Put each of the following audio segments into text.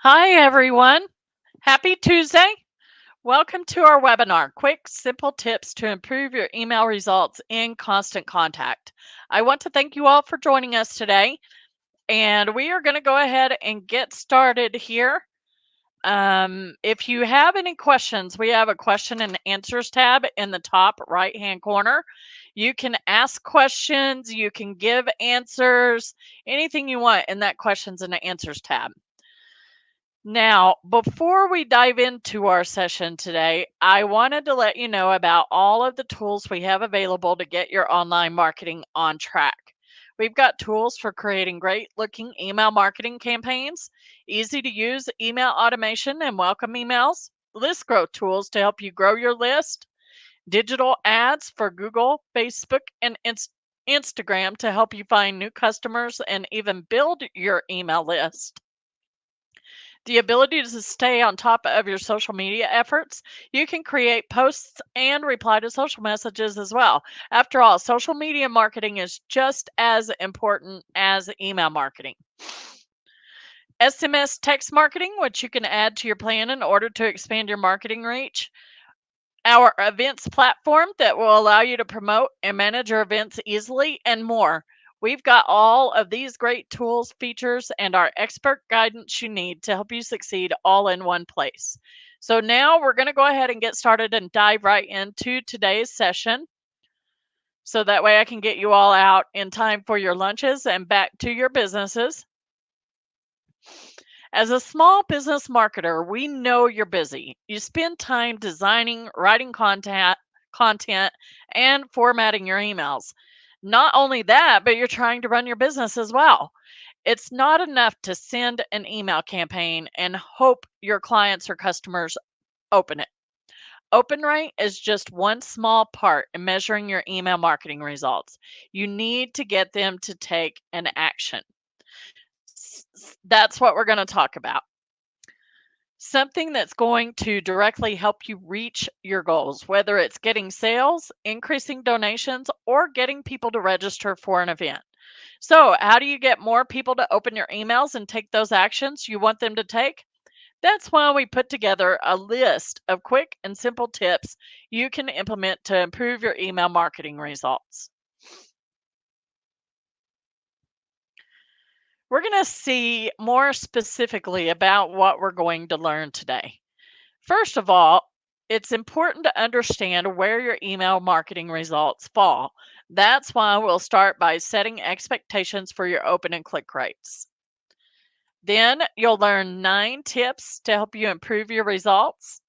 Hi, everyone. Happy Tuesday. Welcome to our webinar, Quick, Simple Tips to Improve Your Email Results in Constant Contact. I want to thank you all for joining us today, and we are going to go ahead and get started here. If you have any questions, we have a question and answers tab in the top right-hand corner. You can ask questions, you can give answers, anything you want in that questions and answers tab. Now, before we dive into our session today, I wanted to let you know about all of the tools we have available to get your online marketing on track. We've got tools for creating great looking email marketing campaigns, easy to use email automation and welcome emails, list growth tools to help you grow your list, digital ads for Google, Facebook, and Instagram to help you find new customers and even build your email list, the ability to stay on top of your social media efforts. You can create posts and reply to social messages as well. After all, social media marketing is just as important as email marketing. SMS text marketing, which you can add to your plan in order to expand your marketing reach. Our events platform that will allow you to promote and manage your events easily, and more. We've got all of these great tools, features, and our expert guidance you need to help you succeed all in one place. So now we're going to go ahead and get started and dive right into today's session. So that way I can get you all out in time for your lunches and back to your businesses. As a small business marketer, we know you're busy. You spend time designing, writing content, and formatting your emails. Not only that, but you're trying to run your business as well. It's not enough to send an email campaign and hope your clients or customers open it. Open rate is just one small part in measuring your email marketing results. You need to get them to take an action. That's what we're going to talk about. Something that's going to directly help you reach your goals, whether it's getting sales, increasing donations, or getting people to register for an event. So, how do you get more people to open your emails and take those actions you want them to take? That's why we put together a list of quick and simple tips you can implement to improve your email marketing results. We're going to see more specifically about what we're going to learn today. First of all, it's important to understand where your email marketing results fall. That's why we'll start by setting expectations for your open and click rates. Then you'll learn 9 tips to help you improve your results.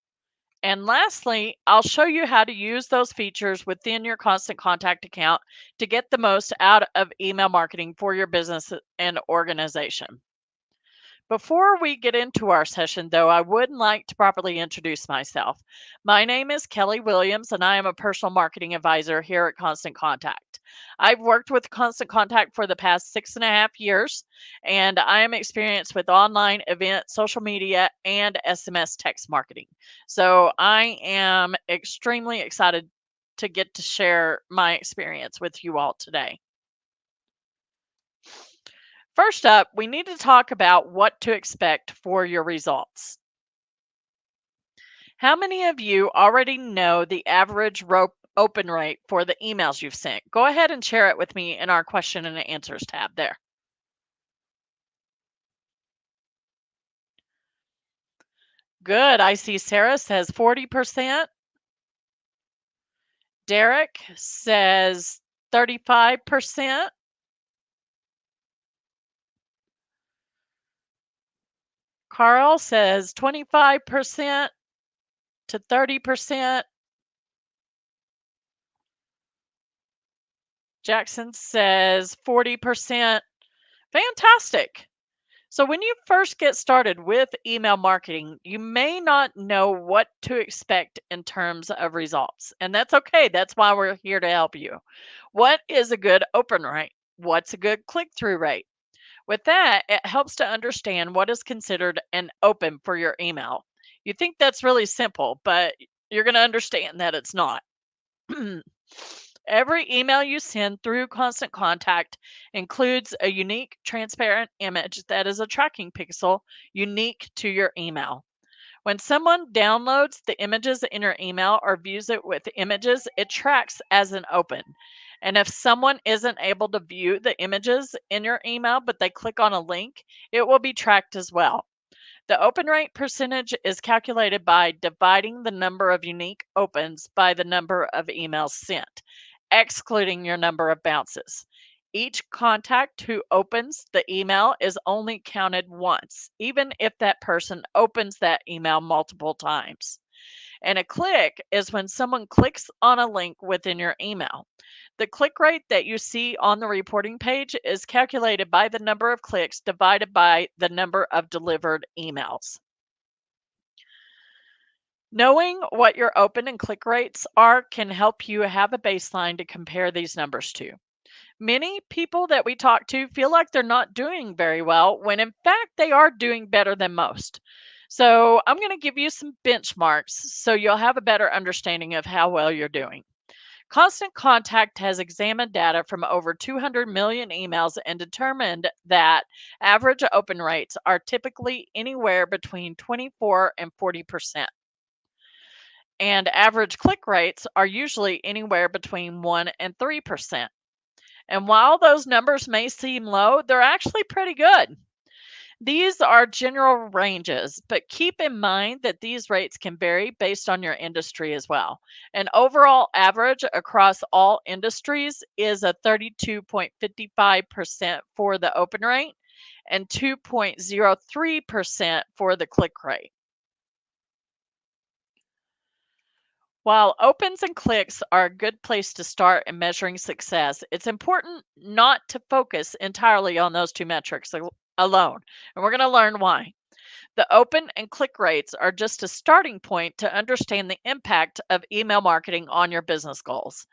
And lastly, I'll show you how to use those features within your Constant Contact account to get the most out of email marketing for your business and organization. Before we get into our session, though, I would like to properly introduce myself. My name is Kelly Williams, and I am a personal marketing advisor here at Constant Contact. I've worked with Constant Contact for the past 6.5 years, and I am experienced with online event, social media, and SMS text marketing. So I am extremely excited to get to share my experience with you all today. First up, we need to talk about what to expect for your results. How many of you already know the average open rate for the emails you've sent? Go ahead and share it with me in our question and answers tab there. Good. I see Sarah says 40%. Derek says 35%. Carl says 25% to 30%. Jackson says 40%. Fantastic. So when you first get started with email marketing, you may not know what to expect in terms of results. And that's okay. That's why we're here to help you. What is a good open rate? What's a good click-through rate? With that, it helps to understand what is considered an open for your email. You think that's really simple, but you're going to understand that it's not. Every email you send through Constant Contact includes a unique, transparent image that is a tracking pixel unique to your email. When someone downloads the images in your email or views it with images, it tracks as an open. And if someone isn't able to view the images in your email, but they click on a link, it will be tracked as well. The open rate percentage is calculated by dividing the number of unique opens by the number of emails sent, excluding your number of bounces. Each contact who opens the email is only counted once, even if that person opens that email multiple times. And a click is when someone clicks on a link within your email. The click rate that you see on the reporting page is calculated by the number of clicks divided by the number of delivered emails. Knowing what your open and click rates are can help you have a baseline to compare these numbers to. Many people that we talk to feel like they're not doing very well when in fact they are doing better than most. So, I'm going to give you some benchmarks so you'll have a better understanding of how well you're doing. Constant Contact has examined data from over 200 million emails and determined that average open rates are typically anywhere between 24 and 40%. And average click rates are usually anywhere between 1 and 3%. And while those numbers may seem low, they're actually pretty good. These are general ranges, but keep in mind that these rates can vary based on your industry as well. An overall average across all industries is a 32.55% for the open rate and 2.03% for the click rate. While opens and clicks are a good place to start in measuring success, it's important not to focus entirely on those two metrics alone. And we're going to learn why. The open and click rates are just a starting point to understand the impact of email marketing on your business goals.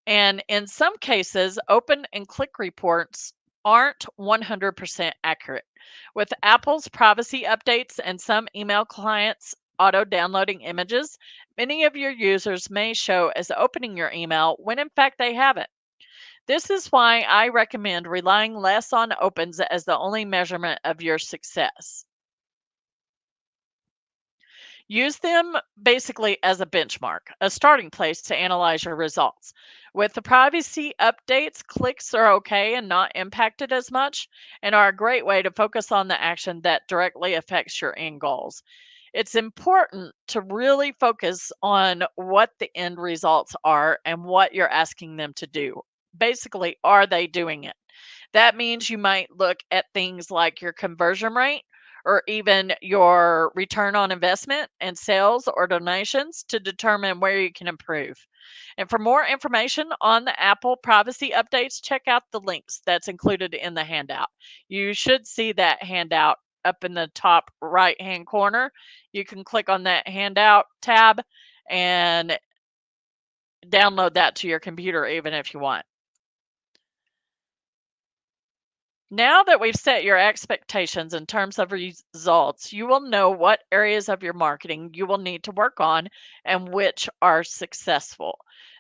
And in some cases, open and click reports aren't 100% accurate. With Apple's privacy updates and some email clients auto downloading images, many of your users may show as opening your email when in fact they haven't. This is why I recommend relying less on opens as the only measurement of your success. Use them basically as a benchmark, a starting place to analyze your results. With the privacy updates, clicks are okay and not impacted as much, and are a great way to focus on the action that directly affects your end goals. It's important to really focus on what the end results are and what you're asking them to do. Basically, are they doing it? That means you might look at things like your conversion rate or even your return on investment and sales or donations to determine where you can improve. And for more information on the Apple privacy updates, check out the links that's included in the handout. You should see that handout up in the top right hand corner. You can click on that handout tab and download that to your computer even if you want. Now that we've set your expectations in terms of results, you will know what areas of your marketing you will need to work on and which are successful.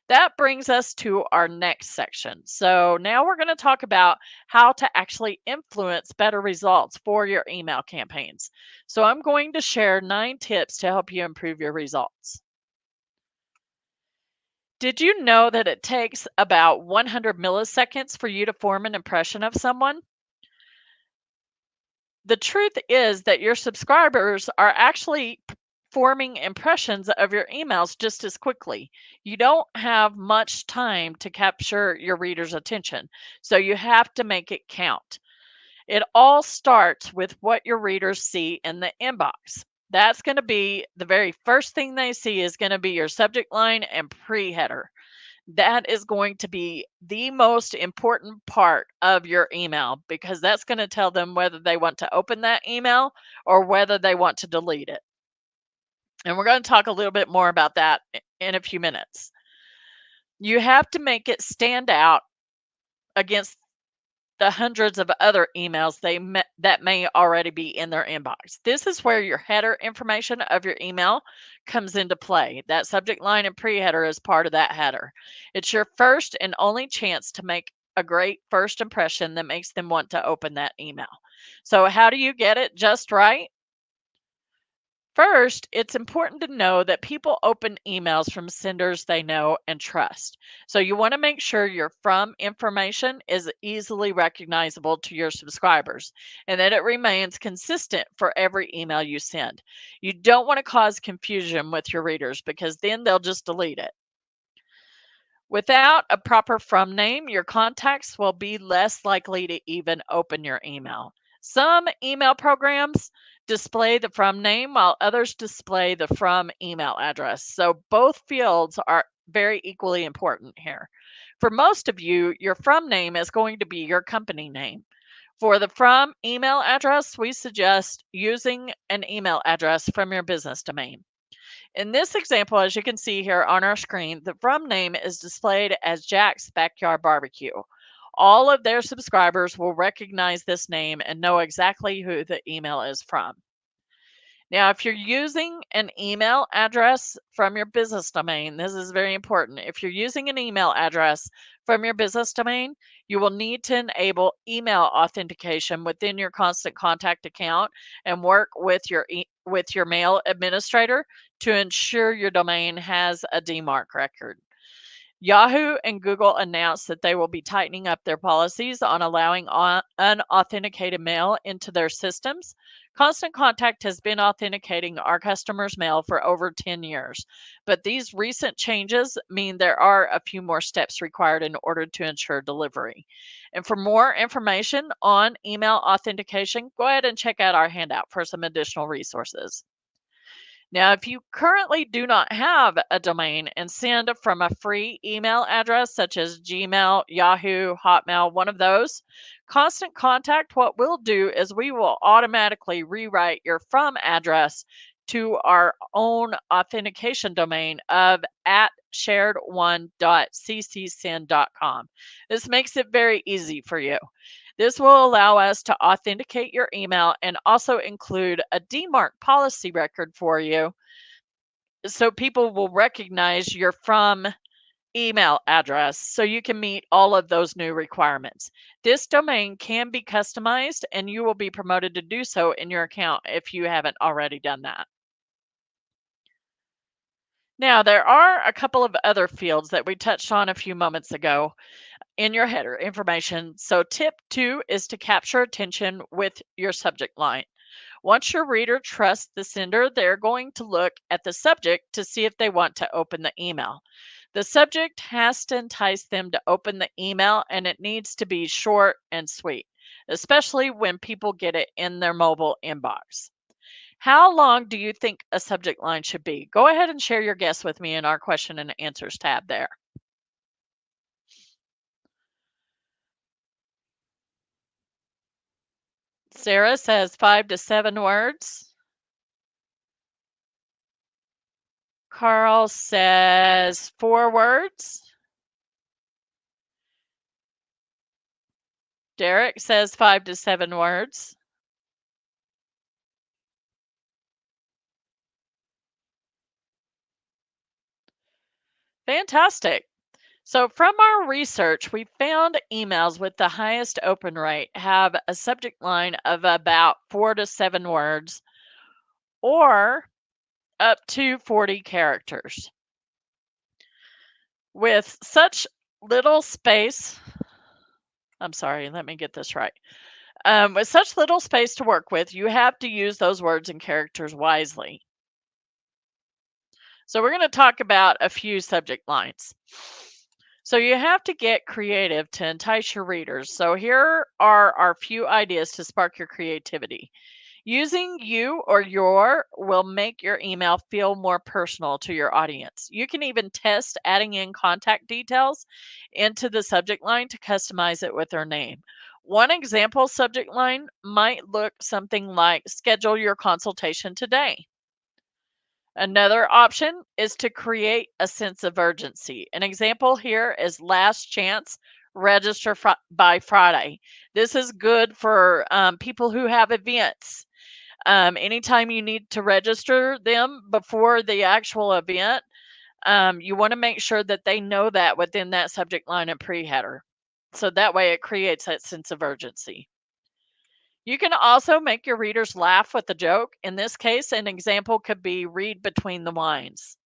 That brings us to our next section. So now we're going to talk about how to actually influence better results for your email campaigns. So I'm going to share 9 tips to help you improve your results. Did you know that it takes about 100 milliseconds for you to form an impression of someone? The truth is that your subscribers are actually forming impressions of your emails just as quickly. You don't have much time to capture your reader's attention, so you have to make it count. It all starts with what your readers see in the inbox. That's going to be the very first thing they see is going to be your subject line and pre-header. That is going to be the most important part of your email because that's going to tell them whether they want to open that email or whether they want to delete it. And we're going to talk a little bit more about that in a few minutes. You have to make it stand out against the hundreds of other emails that may already be in their inbox. This is where your header information of your email comes into play. That subject line and pre-header is part of that header. It's your first and only chance to make a great first impression that makes them want to open that email. So how do you get it just right? First, it's important to know that people open emails from senders they know and trust. So you want to make sure your from information is easily recognizable to your subscribers and that it remains consistent for every email you send. You don't want to cause confusion with your readers because then they'll just delete it. Without a proper from name, your contacts will be less likely to even open your email. Some email programs display the from name while others display the from email address. So both fields are very equally important here. For most of you, your from name is going to be your company name. For the from email address, we suggest using an email address from your business domain. In this example, as you can see here on our screen, the from name is displayed as Jack's Backyard Barbecue. All of their subscribers will recognize this name and know exactly who the email is from. Now, if you're using an email address from your business domain, this is very important. If you're using an email address from your business domain, you will need to enable email authentication within your Constant Contact account and work with your mail administrator to ensure your domain has a DMARC record. Yahoo and Google announced that they will be tightening up their policies on allowing unauthenticated mail into their systems. Constant Contact has been authenticating our customers' mail for over 10 years, but these recent changes mean there are a few more steps required in order to ensure delivery. And for more information on email authentication, go ahead and check out our handout for some additional resources. Now, if you currently do not have a domain and send from a free email address such as Gmail, Yahoo, Hotmail, one of those, Constant Contact, what we'll do is we will automatically rewrite your from address to our own authentication domain of at shared1.ccsend.com. This makes it very easy for you. This will allow us to authenticate your email and also include a DMARC policy record for you so people will recognize your from email address so you can meet all of those new requirements. This domain can be customized and you will be promoted to do so in your account if you haven't already done that. Now, there are a couple of other fields that we touched on a few moments ago in your header information. So tip 2 is to capture attention with your subject line. Once your reader trusts the sender, they're going to look at the subject to see if they want to open the email. The subject has to entice them to open the email, and it needs to be short and sweet, especially when people get it in their mobile inbox. How long do you think a subject line should be? Go ahead and share your guess with me in our question and answers tab there. Sarah says 5 to 7 words. Carl says 4 words. Derek says 5 to 7 words. Fantastic. So from our research, we found emails with the highest open rate have a subject line of about 4 to 7 words or up to 40 characters. With such little space, I'm sorry, let me get this right. With such little space to work with, you have to use those words and characters wisely. So we're going to talk about a few subject lines. So you have to get creative to entice your readers. So here are our few ideas to spark your creativity. Using you or your will make your email feel more personal to your audience. You can even test adding in contact details into the subject line to customize it with their name. One example subject line might look something like schedule your consultation today. Another option is to create a sense of urgency. An example here is last chance register by Friday. This is good for people who have events. Anytime you need to register them before the actual event, you want to make sure that they know that within that subject line and pre-header. So that way it creates that sense of urgency. You can also make your readers laugh with a joke. In this case, an example could be read between the lines.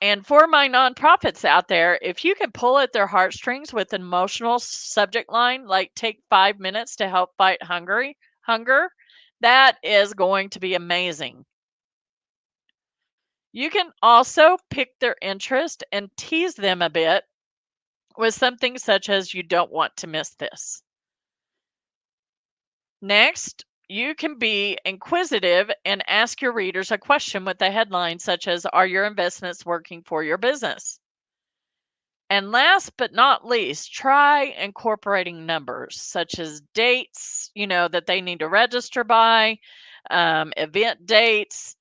And for my nonprofits out there, if you can pull at their heartstrings with an emotional subject line, like take 5 minutes to help fight hunger, that is going to be amazing. You can also pick their interest and tease them a bit with something such as, "You don't want to miss this." Next, you can be inquisitive and ask your readers a question with a headline such as, "Are your investments working for your business?" And last but not least, try incorporating numbers such as dates, that they need to register by, event dates.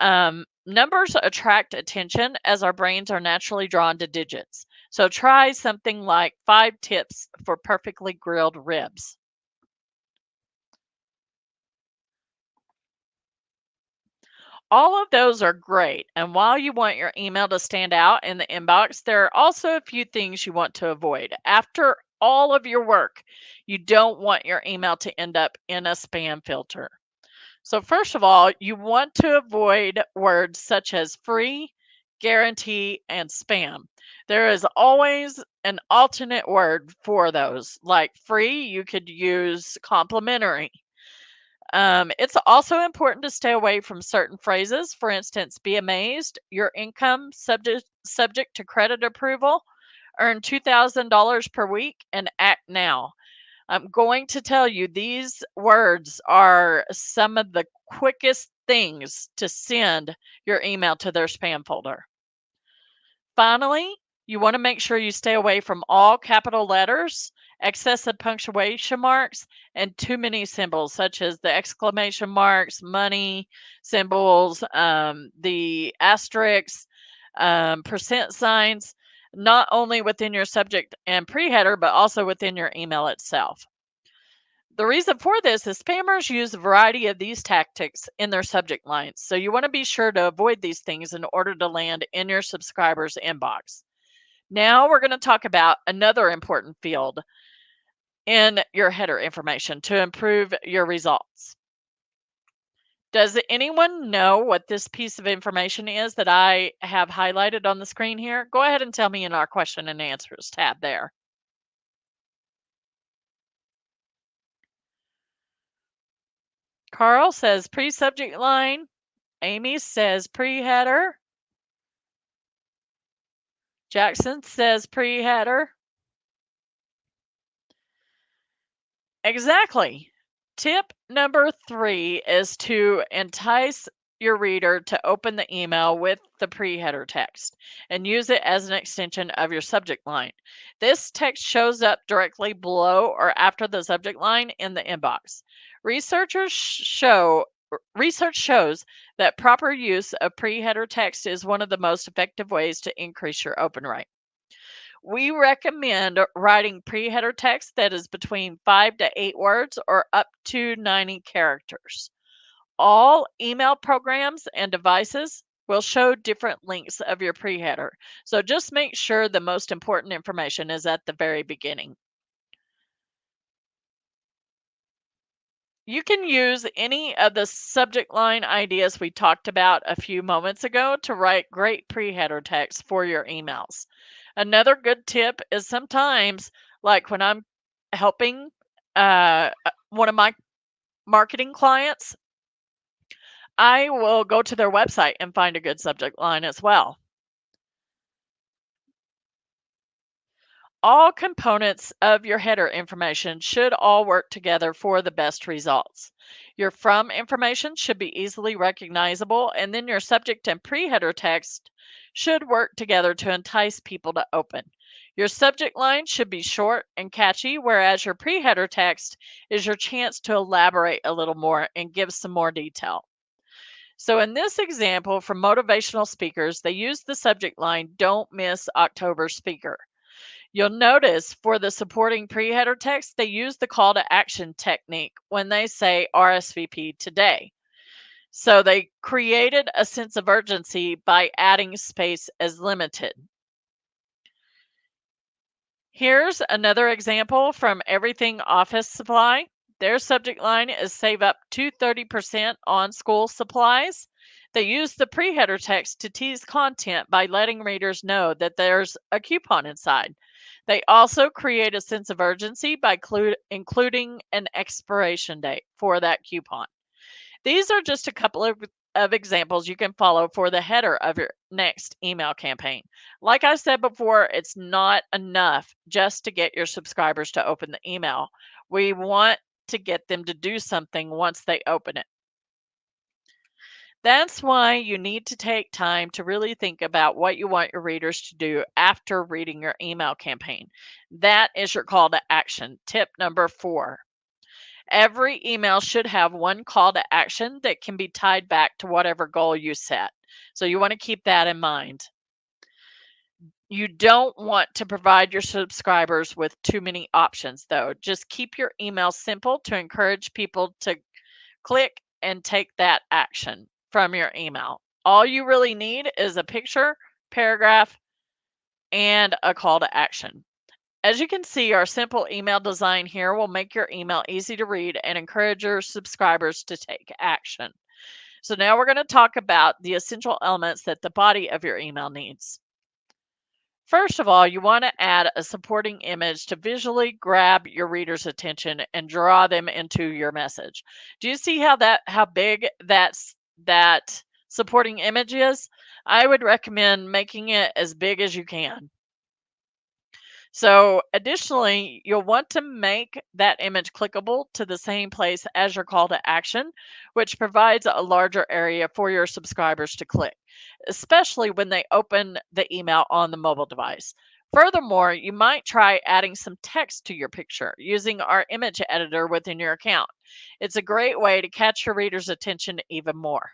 Numbers attract attention as our brains are naturally drawn to digits. So try something like 5 tips for perfectly grilled ribs. All of those are great. And while you want your email to stand out in the inbox, there are also a few things you want to avoid. After all of your work, you don't want your email to end up in a spam filter. So, first of all, you want to avoid words such as free, guarantee, and spam. There is always an alternate word for those. Like free, you could use complimentary. It's also important to stay away from certain phrases. For instance, be amazed, your income subject to credit approval, earn $2,000 per week, and act now. I'm going to tell you these words are some of the quickest things to send your email to their spam folder. Finally, you want to make sure you stay away from all capital letters, excessive punctuation marks, and too many symbols, such as the exclamation marks, money symbols, the asterisks, percent signs, not only within your subject and pre-header, but also within your email itself. The reason for this is spammers use a variety of these tactics in their subject lines, so you want to be sure to avoid these things in order to land in your subscriber's inbox. Now we're going to talk about another important field in your header information to improve your results. Does anyone know what this piece of information is that I have highlighted on the screen here? Go ahead and tell me in our question and answers tab there. Carl says pre-subject line. Amy says pre-header. Jackson says pre-header. Exactly. Tip number 3 is to entice your reader to open the email with the pre-header text and use it as an extension of your subject line. This text shows up directly below or after the subject line in the inbox. Research shows that proper use of pre-header text is one of the most effective ways to increase your open rate. We recommend writing pre-header text that is between 5 to 8 words or up to 90 characters. All email programs and devices will show different lengths of your pre-header. So just make sure the most important information is at the very beginning. You can use any of the subject line ideas we talked about a few moments ago to write great pre-header text for your emails. Another good tip is sometimes, like when I'm helping one of my marketing clients, I will go to their website and find a good subject line as well. All components of your header information should all work together for the best results. Your from information should be easily recognizable, and then your subject and pre-header text should work together to entice people to open. Your subject line should be short and catchy, whereas your pre-header text is your chance to elaborate a little more and give some more detail. So in this example from motivational speakers, they use the subject line, "Don't miss October speaker." You'll notice for the supporting pre-header text, they use the call to action technique when they say RSVP today. So they created a sense of urgency by adding space as limited. Here's another example from Everything Office Supply. Their subject line is save up to 30% on school supplies. They use the pre-header text to tease content by letting readers know that there's a coupon inside. They also create a sense of urgency by including an expiration date for that coupon. These are just a couple of examples you can follow for the header of your next email campaign. Like I said before, it's not enough just to get your subscribers to open the email. We want to get them to do something once they open it. That's why you need to take time to really think about what you want your readers to do after reading your email campaign. That is your call to action. Tip number 4. Every email should have one call to action that can be tied back to whatever goal you set. So you want to keep that in mind. You don't want to provide your subscribers with too many options, though. Just keep your email simple to encourage people to click and take that action from your email. All you really need is a picture, paragraph, and a call to action. As you can see, our simple email design here will make your email easy to read and encourage your subscribers to take action. So now we're going to talk about the essential elements that the body of your email needs. First of all, you want to add a supporting image to visually grab your reader's attention and draw them into your message. Do you see how big that supporting image is? I would recommend making it as big as you can. So additionally, you'll want to make that image clickable to the same place as your call to action, which provides a larger area for your subscribers to click, especially when they open the email on the mobile device. Furthermore, you might try adding some text to your picture using our image editor within your account. It's a great way to catch your reader's attention even more.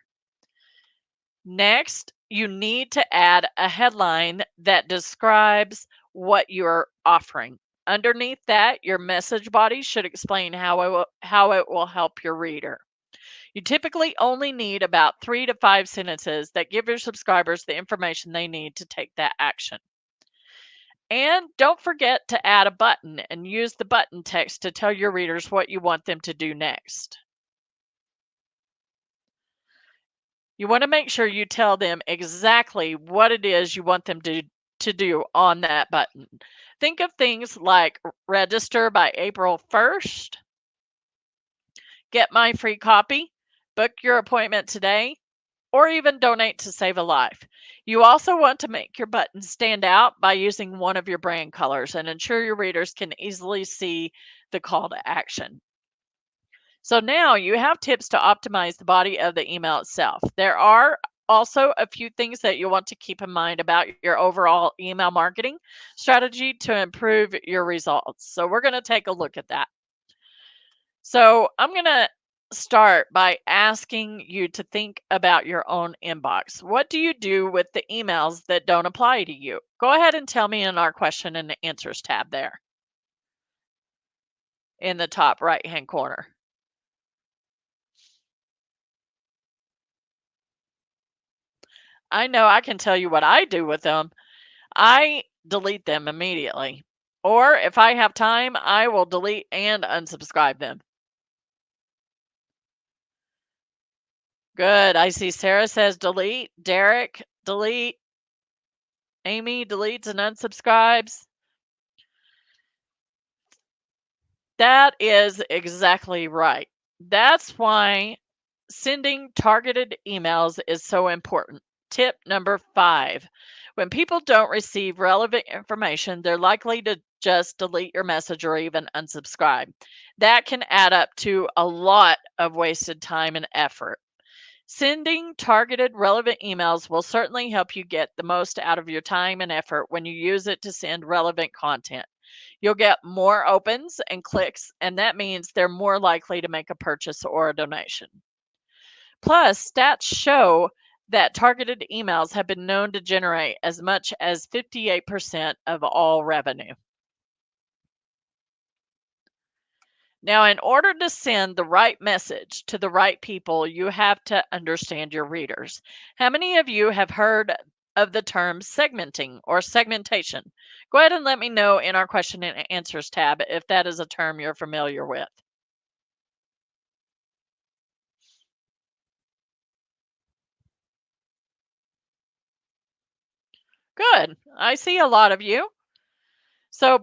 Next, you need to add a headline that describes what you're offering. Underneath that, your message body should explain how it will help your reader. You typically only need about 3 to 5 sentences that give your subscribers the information they need to take that action. And don't forget to add a button and use the button text to tell your readers what you want them to do next. You want to make sure you tell them exactly what it is you want them to do on that button. Think of things like register by April 1st, get my free copy, book your appointment today, or even donate to save a life. You also want to make your button stand out by using one of your brand colors and ensure your readers can easily see the call to action. So now you have tips to optimize the body of the email itself. There are also a few things that you'll want to keep in mind about your overall email marketing strategy to improve your results. So we're going to take a look at that. So I'm going to start by asking you to think about your own inbox. What do you do with the emails that don't apply to you? Go ahead and tell me in our question and answers tab there in the top right hand corner. I know I can tell you what I do with them. I delete them immediately. Or if I have time, I will delete and unsubscribe them. Good. I see Sarah says delete. Derek, delete. Amy deletes and unsubscribes. That is exactly right. That's why sending targeted emails is so important. Tip number 5. When people don't receive relevant information, they're likely to just delete your message or even unsubscribe. That can add up to a lot of wasted time and effort. Sending targeted relevant emails will certainly help you get the most out of your time and effort when you use it to send relevant content. You'll get more opens and clicks, and that means they're more likely to make a purchase or a donation. Plus, stats show that targeted emails have been known to generate as much as 58% of all revenue. Now, in order to send the right message to the right people, you have to understand your readers. How many of you have heard of the term segmenting or segmentation? Go ahead and let me know in our question and answers tab if that is a term you're familiar with. Good. I see a lot of you. So,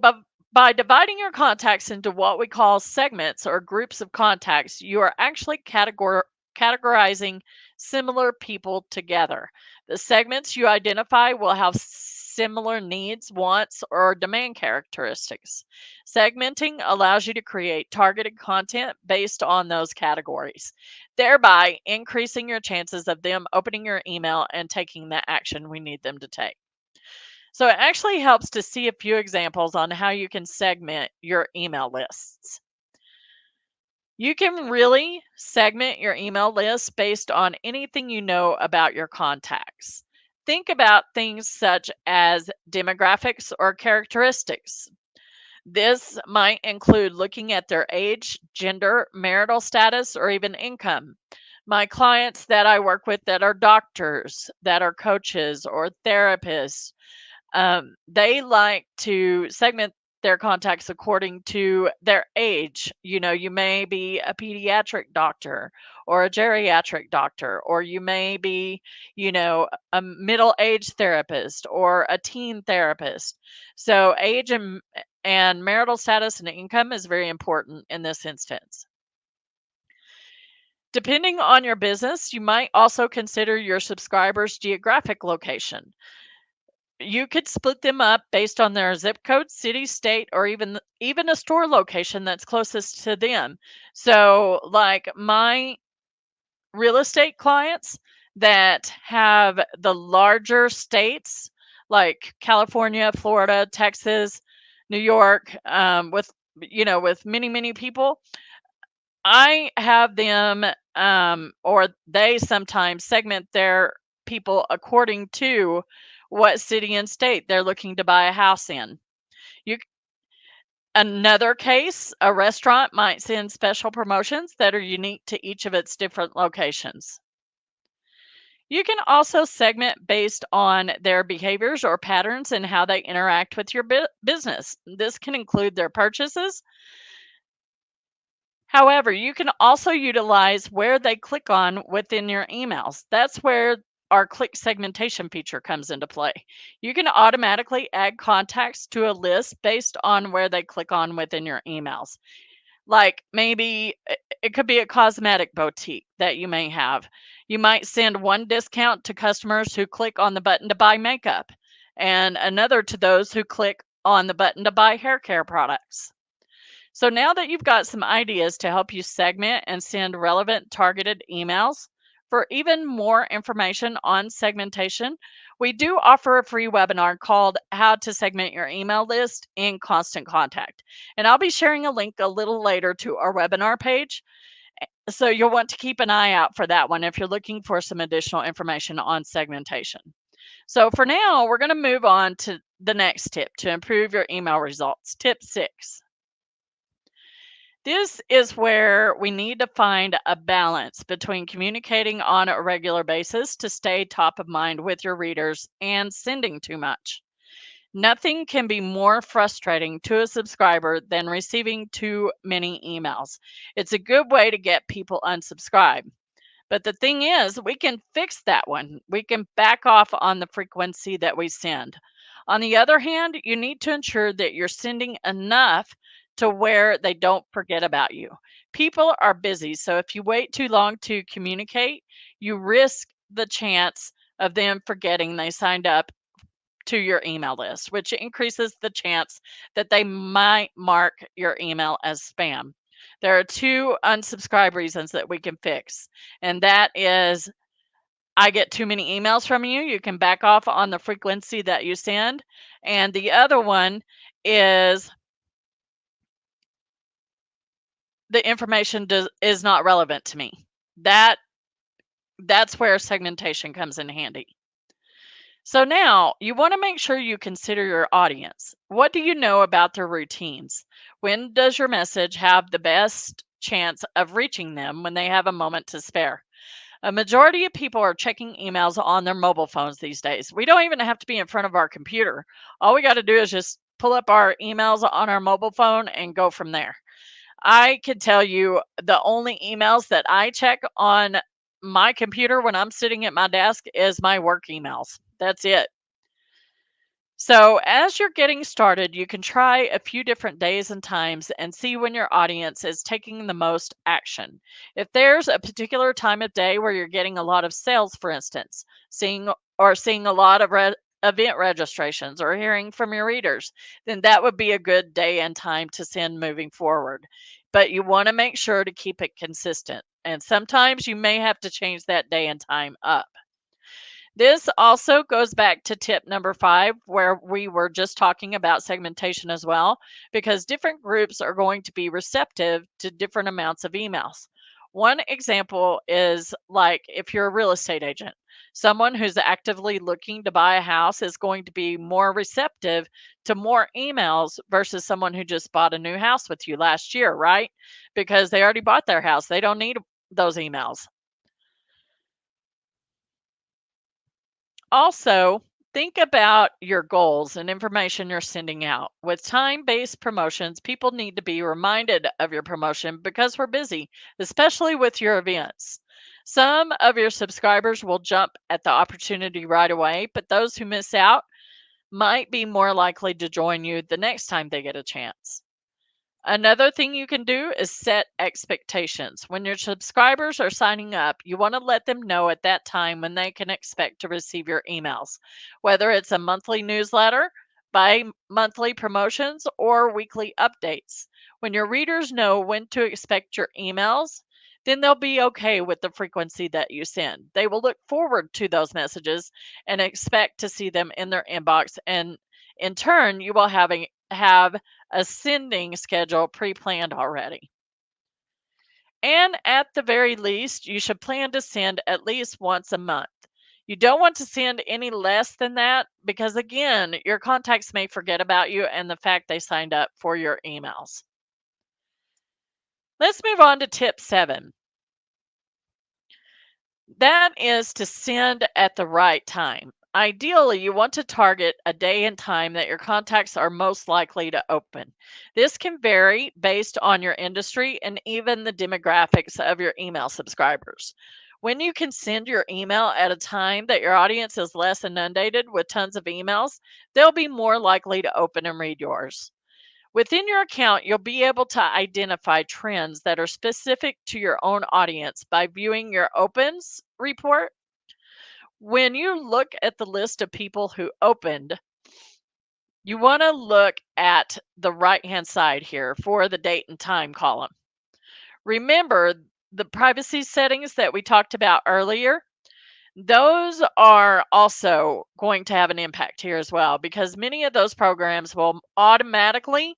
by dividing your contacts into what we call segments or groups of contacts, you are actually categorizing similar people together. The segments you identify will have similar needs, wants, or demand characteristics. Segmenting allows you to create targeted content based on those categories, thereby increasing your chances of them opening your email and taking the action we need them to take. So it actually helps to see a few examples on how you can segment your email lists. You can really segment your email list based on anything you know about your contacts. Think about things such as demographics or characteristics. This might include looking at their age, gender, marital status, or even income. My clients that I work with that are doctors, that are coaches, or therapists, they like to segment their contacts according to their age. You may be a pediatric doctor or a geriatric doctor, or you may be, a middle aged therapist or a teen therapist. So, age and marital status and income is very important in this instance. Depending on your business, you might also consider your subscribers' geographic location. You could split them up based on their zip code, city, state, or even a store location that's closest to them. So, like my real estate clients that have the larger states, like California, Florida, Texas, New York, with many people, I have them, or they sometimes segment their people according to what city and state they're looking to buy a house in. You Another case, a restaurant might send special promotions that are unique to each of its different locations. You can also segment based on their behaviors or patterns and how they interact with your business. This can include their purchases. However, you can also utilize where they click on within your emails. That's where our click segmentation feature comes into play. You can automatically add contacts to a list based on where they click on within your emails. Like maybe it could be a cosmetic boutique that you may have. You might send one discount to customers who click on the button to buy makeup, and another to those who click on the button to buy hair care products. So now that you've got some ideas to help you segment and send relevant targeted emails, for even more information on segmentation, we do offer a free webinar called How to Segment Your Email List in Constant Contact. And I'll be sharing a link a little later to our webinar page. So you'll want to keep an eye out for that one if you're looking for some additional information on segmentation. So for now, we're going to move on to the next tip to improve your email results. Tip 6. This is where we need to find a balance between communicating on a regular basis to stay top of mind with your readers and sending too much. Nothing can be more frustrating to a subscriber than receiving too many emails. It's a good way to get people unsubscribed. But the thing is, we can fix that one. We can back off on the frequency that we send. On the other hand, you need to ensure that you're sending enough to where they don't forget about you. People are busy, so if you wait too long to communicate, you risk the chance of them forgetting they signed up to your email list, which increases the chance that they might mark your email as spam. There are two unsubscribe reasons that we can fix, and that is I get too many emails from you. You can back off on the frequency that you send. And the other one is the information is not relevant to me. That's where segmentation comes in handy. So now you want to make sure you consider your audience. What do you know about their routines? When does your message have the best chance of reaching them when they have a moment to spare? A majority of people are checking emails on their mobile phones these days. We don't even have to be in front of our computer. All we got to do is just pull up our emails on our mobile phone and go from there. I can tell you the only emails that I check on my computer when I'm sitting at my desk is my work emails. That's it. So, as you're getting started, you can try a few different days and times and see when your audience is taking the most action. If there's a particular time of day where you're getting a lot of sales, for instance, seeing a lot of event registrations or hearing from your readers, then that would be a good day and time to send moving forward. But you want to make sure to keep it consistent. And sometimes you may have to change that day and time up. This also goes back to tip number 5, where we were just talking about segmentation as well, because different groups are going to be receptive to different amounts of emails. One example is like if you're a real estate agent, someone who's actively looking to buy a house is going to be more receptive to more emails versus someone who just bought a new house with you last year, right? Because they already bought their house, they don't need those emails. Also, think about your goals and information you're sending out. With time based promotions, people need to be reminded of your promotion because we're busy, especially with your events. Some of your subscribers will jump at the opportunity right away, but those who miss out might be more likely to join you the next time they get a chance. Another thing you can do is set expectations. When your subscribers are signing up, you want to let them know at that time when they can expect to receive your emails, whether it's a monthly newsletter, bi monthly promotions, or weekly updates. When your readers know when to expect your emails, then they'll be okay with the frequency that you send. They will look forward to those messages and expect to see them in their inbox. And in turn, you will have a sending schedule pre-planned already. And at the very least, you should plan to send at least once a month. You don't want to send any less than that because, again, your contacts may forget about you and the fact they signed up for your emails. Let's move on to tip 7. That is to send at the right time. Ideally, you want to target a day and time that your contacts are most likely to open. This can vary based on your industry and even the demographics of your email subscribers. When you can send your email at a time that your audience is less inundated with tons of emails, they'll be more likely to open and read yours. Within your account, you'll be able to identify trends that are specific to your own audience by viewing your opens report. When you look at the list of people who opened, you want to look at the right hand side here for the date and time column. Remember the privacy settings that we talked about earlier? Those are also going to have an impact here as well because many of those programs will automatically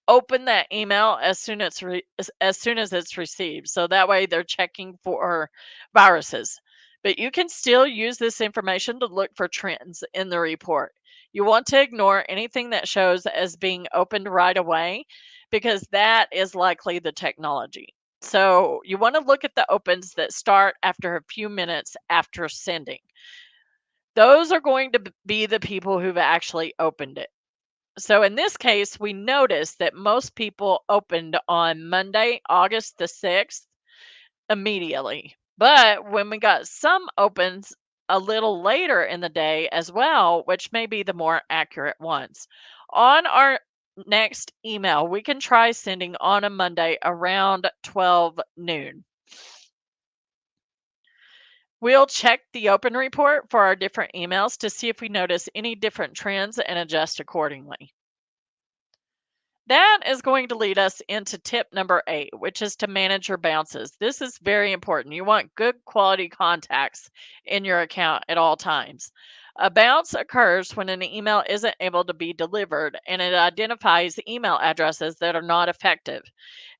open that email as soon as it's received. So that way they're checking for viruses. But you can still use this information to look for trends in the report. You want to ignore anything that shows as being opened right away because that is likely the technology. So you want to look at the opens that start after a few minutes after sending. Those are going to be the people who've actually opened it. So in this case, we noticed that most people opened on Monday, August the 6th, immediately. But when we got some opens a little later in the day as well, which may be the more accurate ones. On our next email, we can try sending on a Monday around 12 noon. We'll check the open report for our different emails to see if we notice any different trends and adjust accordingly. That is going to lead us into tip number 8, which is to manage your bounces. This is very important. You want good quality contacts in your account at all times. A bounce occurs when an email isn't able to be delivered and it identifies email addresses that are not effective.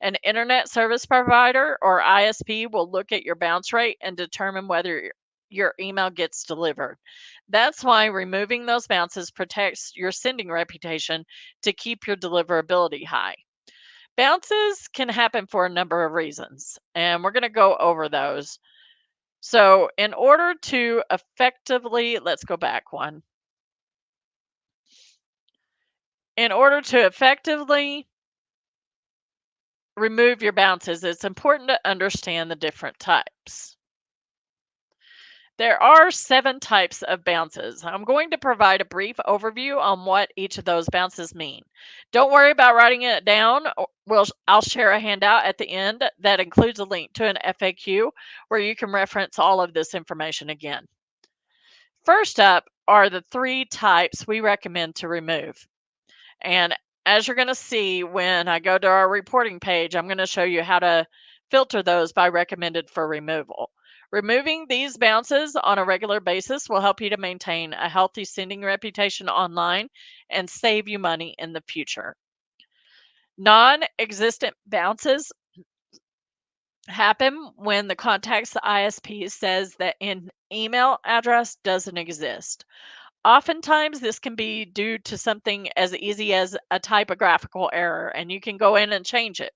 An internet service provider or ISP will look at your bounce rate and determine whether your email gets delivered. That's why removing those bounces protects your sending reputation to keep your deliverability high. Bounces can happen for a number of reasons, and we're going to go over those. So, in order to effectively, let's go back one. In order to effectively remove your bounces, it's important to understand the different types. There are 7 types of bounces. I'm going to provide a brief overview on what each of those bounces mean. Don't worry about writing it down. I'll share a handout at the end that includes a link to an FAQ where you can reference all of this information again. First up are the 3 types we recommend to remove. And as you're going to see when I go to our reporting page, I'm going to show you how to filter those by recommended for removal. Removing these bounces on a regular basis will help you to maintain a healthy sending reputation online and save you money in the future. Non-existent bounces happen when the contact's ISP says that an email address doesn't exist. Oftentimes, this can be due to something as easy as a typographical error, and you can go in and change it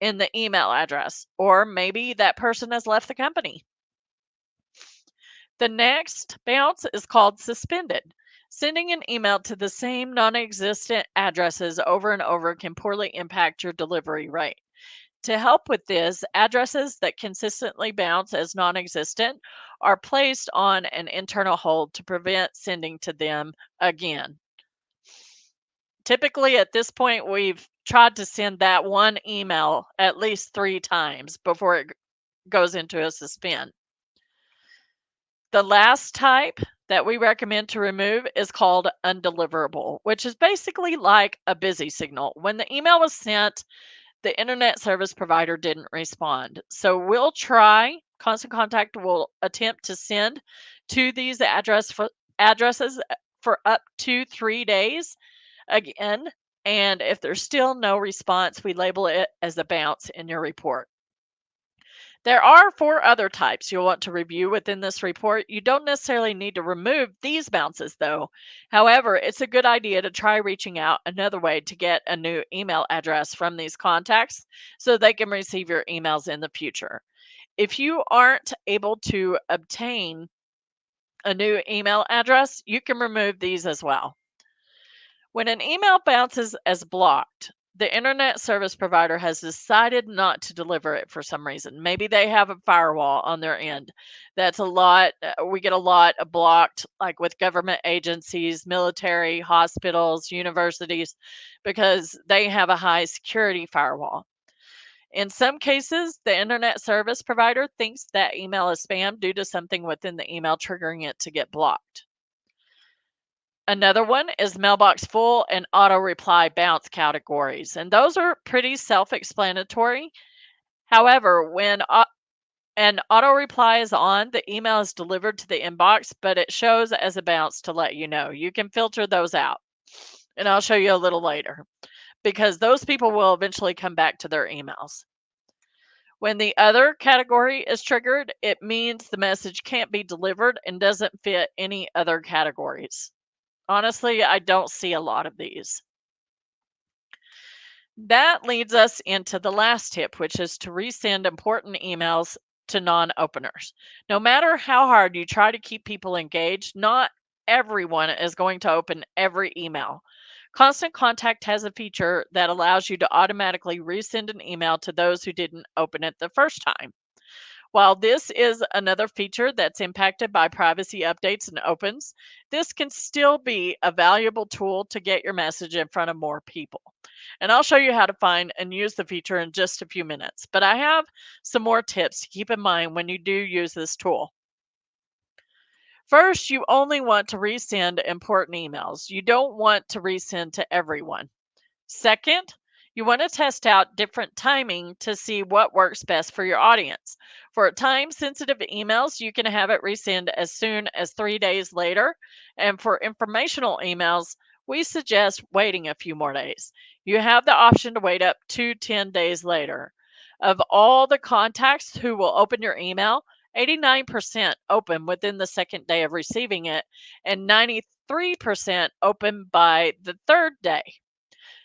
in the email address, or maybe that person has left the company. The next bounce is called suspended. Sending an email to the same non existent addresses over and over can poorly impact your delivery rate. To help with this, addresses that consistently bounce as non existent are placed on an internal hold to prevent sending to them again. Typically, at this point, we've tried to send that one email at least 3 times before it goes into a suspend. The last type that we recommend to remove is called undeliverable, which is basically like a busy signal. When the email was sent, the internet service provider didn't respond. So we'll try, Constant Contact will attempt to send to these addresses for up to 3 days again. And if there's still no response, we label it as a bounce in your report. There are 4 other types you'll want to review within this report. You don't necessarily need to remove these bounces though. However, it's a good idea to try reaching out another way to get a new email address from these contacts so they can receive your emails in the future. If you aren't able to obtain a new email address, you can remove these as well. When an email bounces as blocked, the internet service provider has decided not to deliver it for some reason. Maybe they have a firewall on their end. That's a lot. We get a lot of blocked, like with government agencies, military, hospitals, universities, because they have a high security firewall. In some cases, the internet service provider thinks that email is spam due to something within the email triggering it to get blocked. Another one is mailbox full and auto reply bounce categories. And those are pretty self explanatory. However, when an auto reply is on, the email is delivered to the inbox, but it shows as a bounce to let you know. You can filter those out. And I'll show you a little later because those people will eventually come back to their emails. When the other category is triggered, it means the message can't be delivered and doesn't fit any other categories. Honestly, I don't see a lot of these. That leads us into the last tip, which is to resend important emails to non openers. No matter how hard you try to keep people engaged, not everyone is going to open every email. Constant Contact has a feature that allows you to automatically resend an email to those who didn't open it the first time. While this is another feature that's impacted by privacy updates and opens, this can still be a valuable tool to get your message in front of more people. And I'll show you how to find and use the feature in just a few minutes. But I have some more tips to keep in mind when you do use this tool. First, you only want to resend important emails. You don't want to resend to everyone. Second, you want to test out different timing to see what works best for your audience. For time sensitive emails, you can have it resend as soon as 3 days later. And for informational emails, we suggest waiting a few more days. You have the option to wait up to 10 days later. Of all the contacts who will open your email, 89% open within the second day of receiving it, and 93% open by the third day.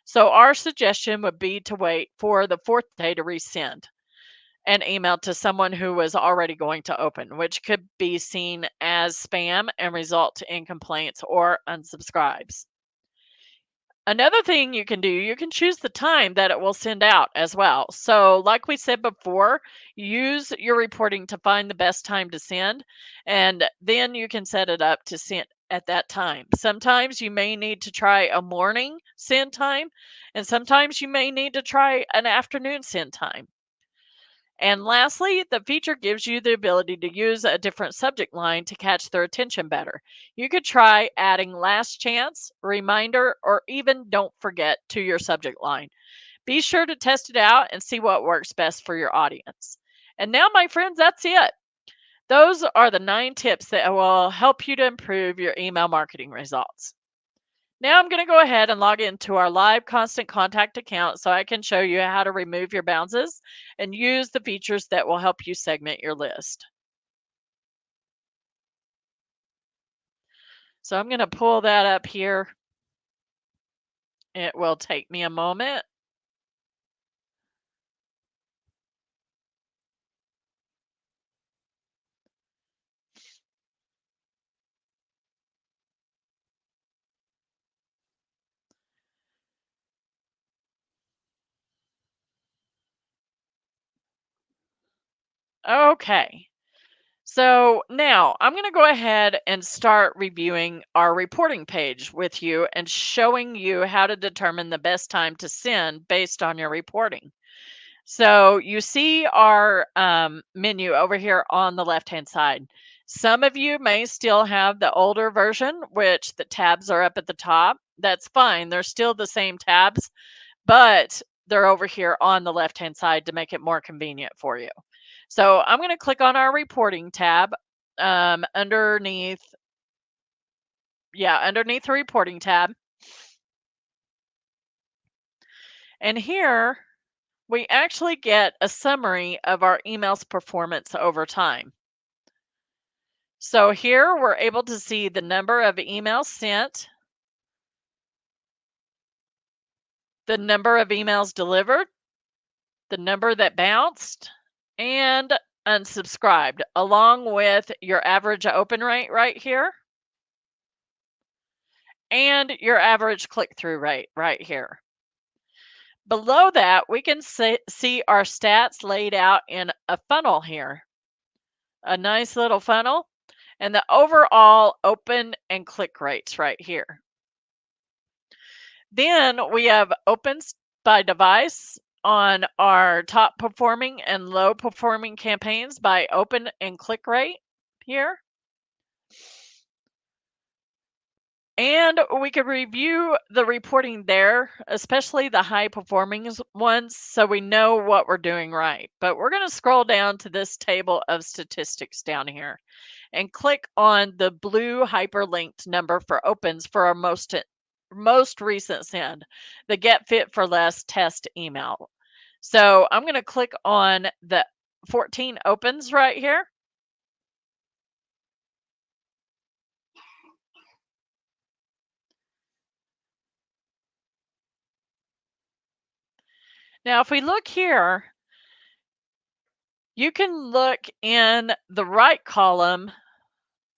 So our suggestion would be to wait for the fourth day to resend an email to someone who was already going to open, which could be seen as spam and result in complaints or unsubscribes. Another thing you can do, you can choose the time that it will send out as well. So, like we said before, use your reporting to find the best time to send, and then you can set it up to send at that time. Sometimes you may need to try a morning send time, and sometimes you may need to try an afternoon send time. And lastly, the feature gives you the ability to use a different subject line to catch their attention better. You could try adding last chance, reminder, or even don't forget to your subject line. Be sure to test it out and see what works best for your audience. And now, my friends, that's it. Those are the 9 tips that will help you to improve your email marketing results. Now I'm going to go ahead and log into our live constant contact account so I can show you how to remove your bounces and use the features that will help you segment your list. So I'm going to pull that up here. It will take me a moment. Okay. So now I'm going to go ahead and start reviewing our reporting page with you and showing you how to determine the best time to send based on your reporting. So you see our menu over here on the left-hand side. Some of you may still have the older version, which the tabs are up at the top. That's fine. They're still the same tabs, but they're over here on the left-hand side to make it more convenient for you. So I'm going to click on our reporting tab underneath, underneath the reporting tab. And here we actually get a summary of our email's performance over time. So here we're able to see the number of emails sent, the number of emails delivered, the number that bounced, and unsubscribed, along with your average open rate right here and your average click-through rate right here. Below that, we can see our stats laid out in a funnel here, a nice little funnel, and the overall open and click rates right here. Then we have opens by device on our top performing and low performing campaigns by open and click rate here. And we could review the reporting there, especially the high performing ones, so we know what we're doing right. But we're going to scroll down to this table of statistics down here and click on the blue hyperlinked number for opens for our most recent send, the Get Fit for Less test email. So I'm going to click on the 14 opens right here. Now, if we look here, you can look in the right column.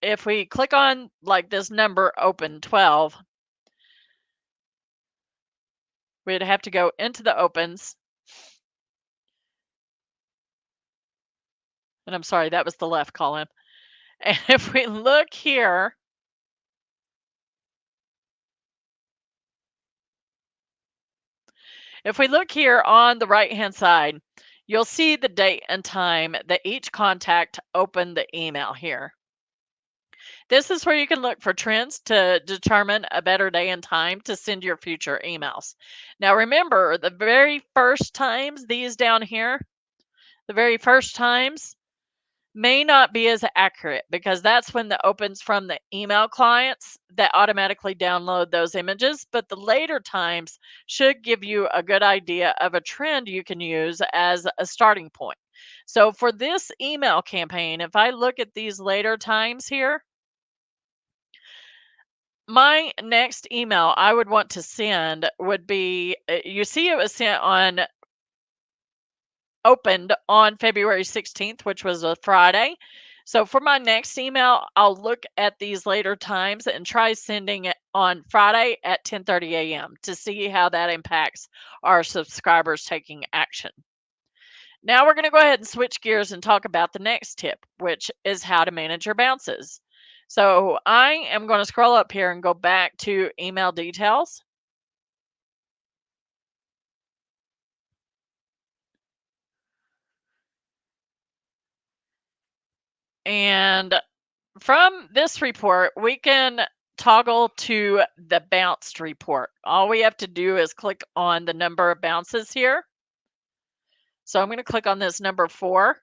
If we click on like this number open 12, we'd have to go into the opens. And I'm sorry, that was the left column. And if we look here, if we look here on the right-hand side, you'll see the date and time that each contact opened the email here. This is where you can look for trends to determine a better day and time to send your future emails. Now remember, the very first times, these down here, the very first times may not be as accurate because that's when the opens from the email clients that automatically download those images. But the later times should give you a good idea of a trend you can use as a starting point. So for this email campaign, if I look at these later times here, my next email I would want to send would be, you see it was sent on opened on February 16th, which was a Friday. So for my next email, I'll look at these later times and try sending it on Friday at 10:30 a.m. to see how that impacts our subscribers taking action. Now we're going to go ahead and switch gears and talk about the next tip, which is how to manage your bounces. So I am going to scroll up here and go back to email details. And from this report, we can toggle to the bounced report. All we have to do is click on the number of bounces here. So I'm going to click on this number 4.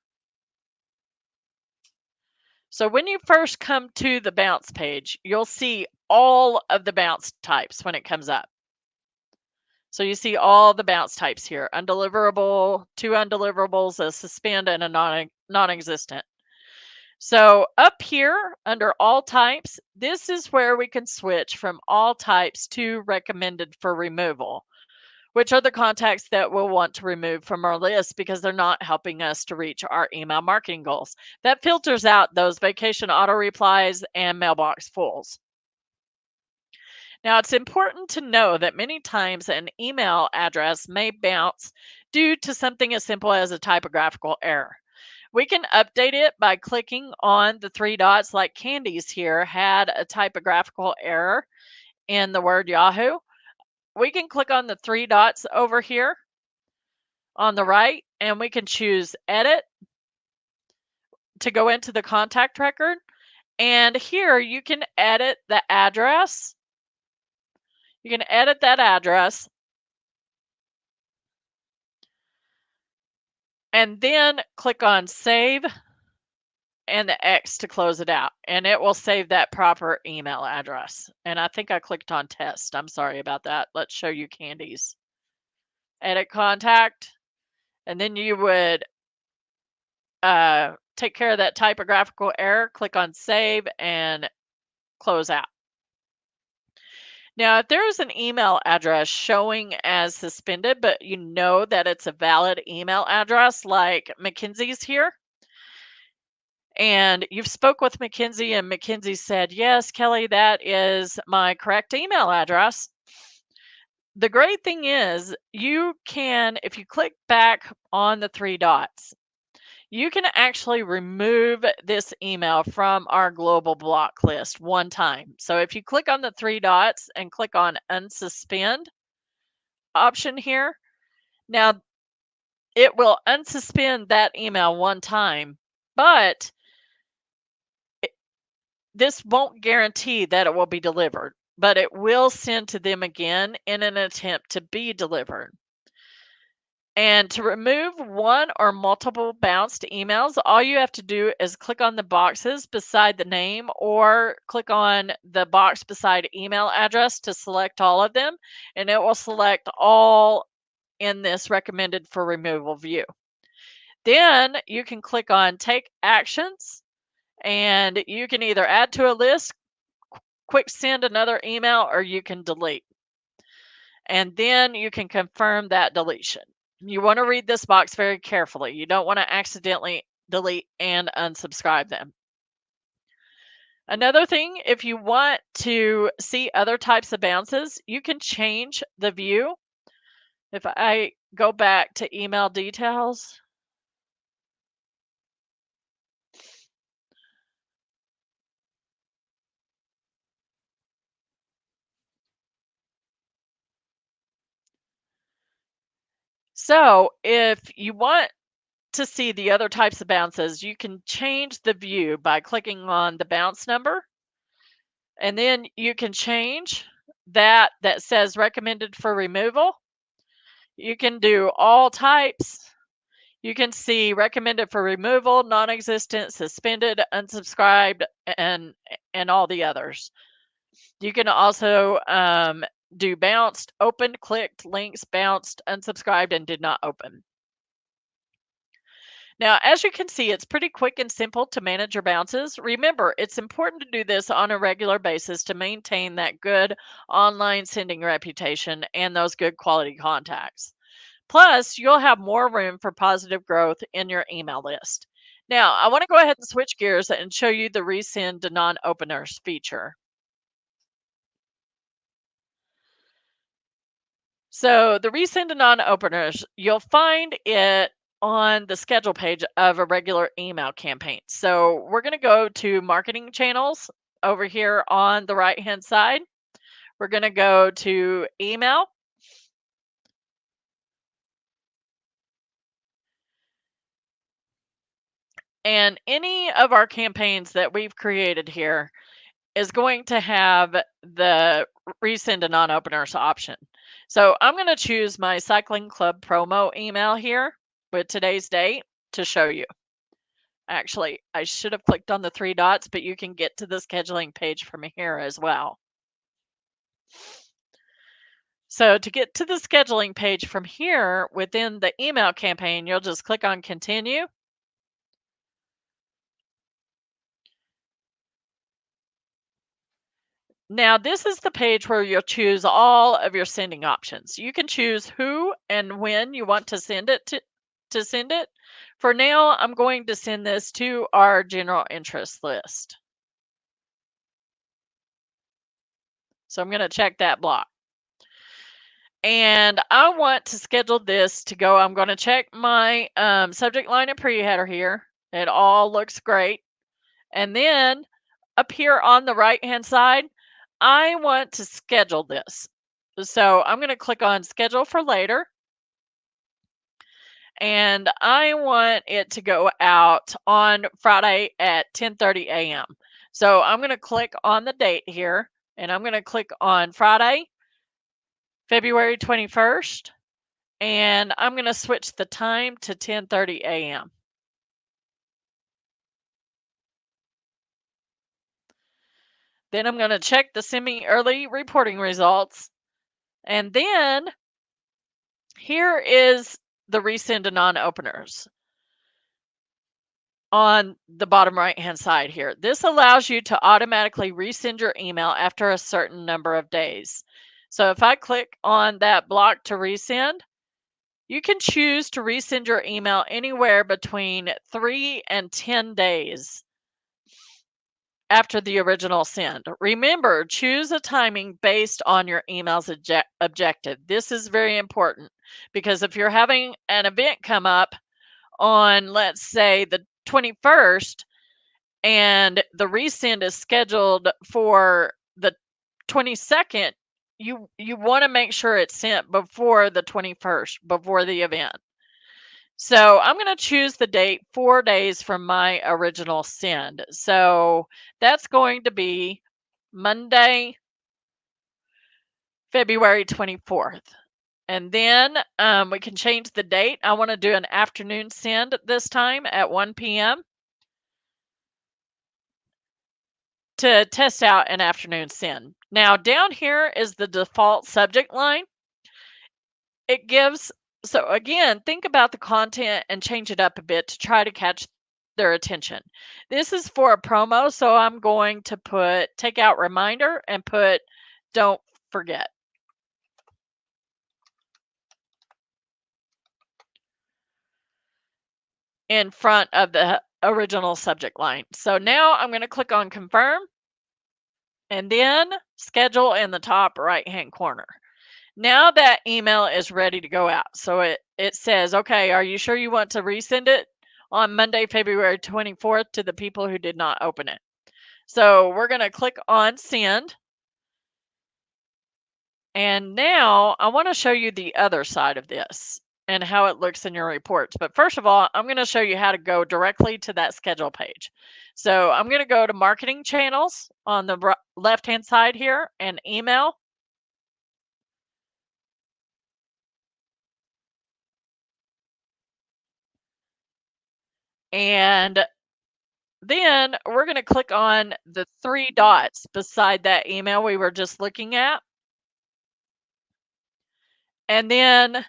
So when you first come to the bounce page, you'll see all of the bounce types when it comes up. So you see all the bounce types here: undeliverable, 2 undeliverables, a suspend, and a non-existent. So up here under all types, this is where we can switch from all types to recommended for removal, which are the contacts that we'll want to remove from our list because they're not helping us to reach our email marketing goals. That filters out those vacation auto replies and mailbox fulls. Now, it's important to know that many times an email address may bounce due to something as simple as a typographical error. We can update it by clicking on the 3 dots, like Candy's here had a typographical error in the word Yahoo. We can click on the 3 dots over here on the right, and we can choose Edit to go into the contact record. And here you can edit the address. You can edit that address and then click on Save and the X to close it out, and it will save that proper email address. And I think I clicked on Test. I'm sorry about that. Let's show you Candy's. Edit contact, and then you would take care of that typographical error, click on Save, and close out. Now, if there is an email address showing as suspended, but you know that it's a valid email address, like Mackenzie's here, and you've spoke with Mackenzie and Mackenzie said, yes, Kelly, that is my correct email address. The great thing is you can, if you click back on the 3 dots, you can actually remove this email from our global block list one time. So if you click on the 3 dots and click on unsuspend option here, now it will unsuspend that email one time, but this won't guarantee that it will be delivered, but it will send to them again in an attempt to be delivered. And to remove one or multiple bounced emails, all you have to do is click on the boxes beside the name or click on the box beside email address to select all of them, and it will select all in this recommended for removal view. Then you can click on Take Actions, and you can either add to a list, quick send another email, or you can delete. And then you can confirm that deletion. You want to read this box very carefully. You don't want to accidentally delete and unsubscribe them. Another thing, if you want to see other types of bounces, you can change the view. If I go back to email details, so if you want to see the other types of bounces, you can change the view by clicking on the bounce number. And then you can change that says recommended for removal. You can do all types. You can see recommended for removal, non-existent, suspended, unsubscribed, and all the others. You can also do bounced, opened, clicked, links, bounced, unsubscribed, and did not open. Now, as you can see, it's pretty quick and simple to manage your bounces. Remember, it's important to do this on a regular basis to maintain that good online sending reputation and those good quality contacts. Plus, you'll have more room for positive growth in your email list. Now, I want to go ahead and switch gears and show you the resend to non openers feature. So the resend to non-openers, you'll find it on the schedule page of a regular email campaign. So we're going to go to marketing channels over here on the right hand side. We're going to go to email. And any of our campaigns that we've created here is going to have the resend to non-openers option. So I'm going to choose my cycling club promo email here with today's date to show you. Actually, I should have clicked on the three dots, but you can get to the scheduling page from here as well. So to get to the scheduling page from here within the email campaign, you'll just click on continue. Now, this is the page where you'll choose all of your sending options. You can choose who and when you want to send it to send it. For now, I'm going to send this to our general interest list. So I'm going to check that block. And I want to schedule this to go. I'm going to check my subject line and preheader here. It all looks great. And then up here on the right hand side, I want to schedule this. So I'm going to click on schedule for later. And I want it to go out on Friday at 10:30 a.m. So I'm going to click on the date here and I'm going to click on Friday, February 21st. And I'm going to switch the time to 10:30 a.m. Then I'm going to check the semi-early reporting results. And then here is the resend to non-openers on the bottom right-hand side here. This allows you to automatically resend your email after a certain number of days. So if I click on that block to resend, you can choose to resend your email anywhere between 3 and 10 days after the original send. Remember, choose a timing based on your email's objective. This is very important because if you're having an event come up on, let's say, the 21st and the resend is scheduled for the 22nd, you want to make sure it's sent before the 21st, before the event. So I'm going to choose the date 4 days from my original send. So that's going to be Monday, February 24th. And then we can change the date. I want to do an afternoon send this time at 1 p.m. to test out an afternoon send. Now down here is the default subject line. It gives, so again, think about the content and change it up a bit to try to catch their attention. This is for a promo, so I'm going to put take out reminder and put don't forget in front of the original subject line. So now I'm going to click on confirm and then schedule in the top right hand corner. Now that email is ready to go out. So it says, okay, are you sure you want to resend it on Monday, February 24th to the people who did not open it? So we're going to click on send. And now I want to show you the other side of this and how it looks in your reports. But first of all, I'm going to show you how to go directly to that schedule page. So I'm going to go to marketing channels on the left hand side here and email. And then we're going to click on the three dots beside that email we were just looking at. And then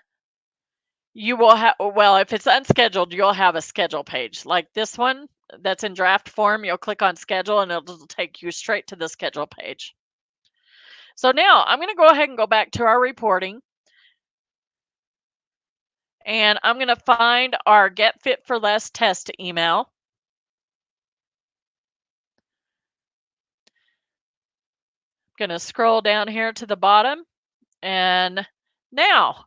You will have, well, if it's unscheduled, you'll have a schedule page like this one that's in draft form. You'll click on schedule and it'll take you straight to the schedule page. So now I'm going to go ahead and go back to our reporting, and I'm going to find our Get Fit for Less test email. I'm going to scroll down here to the bottom, and now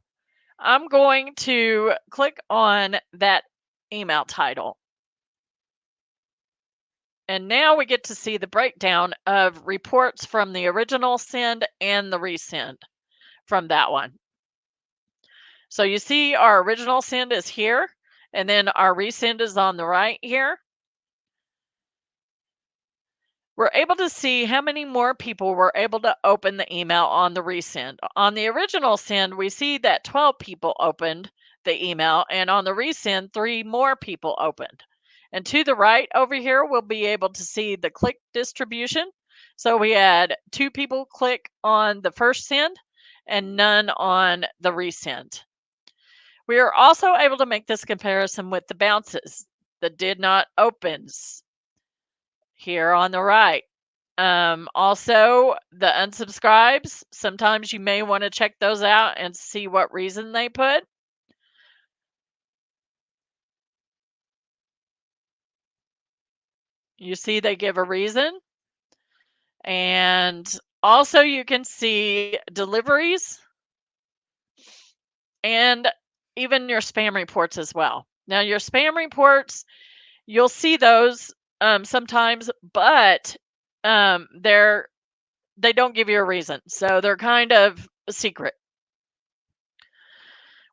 I'm going to click on that email title. And now we get to see the breakdown of reports from the original send and the resend from that one. So you see our original send is here, and then our resend is on the right here. We're able to see how many more people were able to open the email on the resend. On the original send, we see that 12 people opened the email, and on the resend, 3 more people opened. And to the right over here, we'll be able to see the click distribution. So we had 2 people click on the first send and none on the resend. We are also able to make this comparison with the bounces, the did not opens here on the right. Also, the unsubscribes, sometimes you may want to check those out and see what reason they put. You see they give a reason. And also you can see deliveries and even your spam reports as well. Now your spam reports, you'll see those sometimes, but they don't give you a reason. So they're kind of a secret.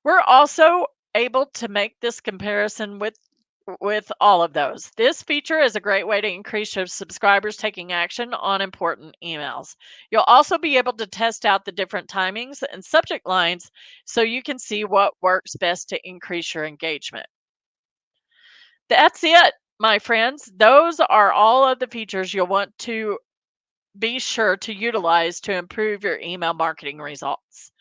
We're also able to make this comparison with all of those. This feature is a great way to increase your subscribers taking action on important emails. You'll also be able to test out the different timings and subject lines so you can see what works best to increase your engagement. That's it, my friends. Those are all of the features you'll want to be sure to utilize to improve your email marketing results.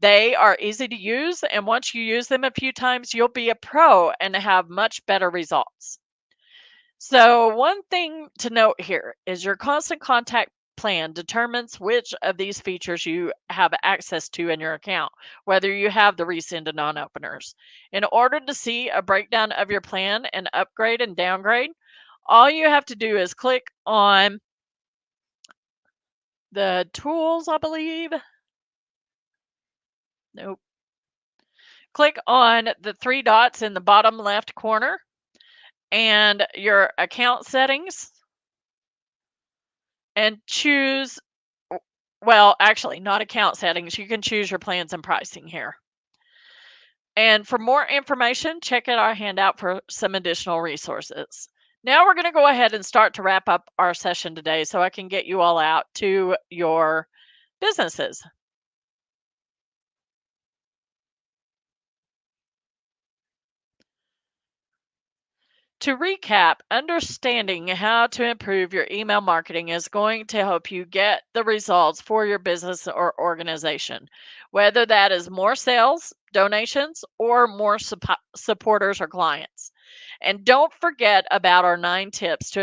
They are easy to use, and once you use them a few times, you'll be a pro and have much better results. So, one thing to note here is your constant contact plan determines which of these features you have access to in your account, whether you have the resend and non openers. In order to see a breakdown of your plan and upgrade and downgrade, all you have to do is click on the tools, I believe. Nope. Click on the 3 dots in the bottom left corner and your account settings and choose, well, actually, not account settings. You can choose your plans and pricing here. And for more information, check out our handout for some additional resources. Now we're going to go ahead and start to wrap up our session today so I can get you all out to your businesses. To recap, understanding how to improve your email marketing is going to help you get the results for your business or organization, whether that is more sales, donations, or more supporters or clients. And don't forget about our 9 tips to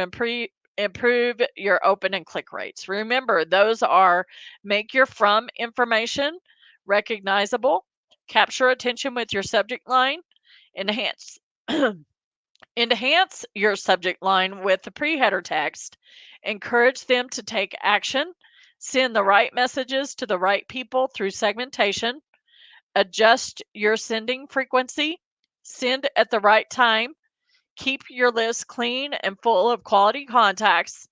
improve your open and click rates. Remember, those are make your from information recognizable, capture attention with your subject line, enhance enhance your subject line with the pre-header text, encourage them to take action, send the right messages to the right people through segmentation, adjust your sending frequency, send at the right time, keep your list clean and full of quality contacts,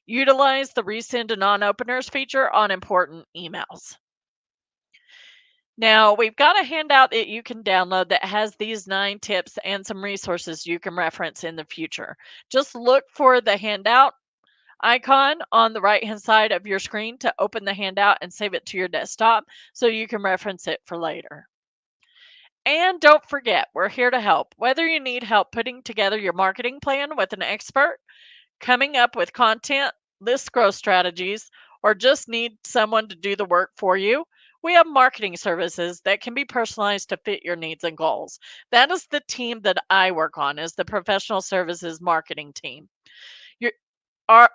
utilize the resend to non-openers feature on important emails. Now, we've got a handout that you can download that has these 9 tips and some resources you can reference in the future. Just look for the handout icon on the right-hand side of your screen to open the handout and save it to your desktop so you can reference it for later. And don't forget, we're here to help. Whether you need help putting together your marketing plan with an expert, coming up with content, list growth strategies, or just need someone to do the work for you, We have marketing services that can be personalized to fit your needs and goals. That is the team that I work on, is the professional services marketing team. Your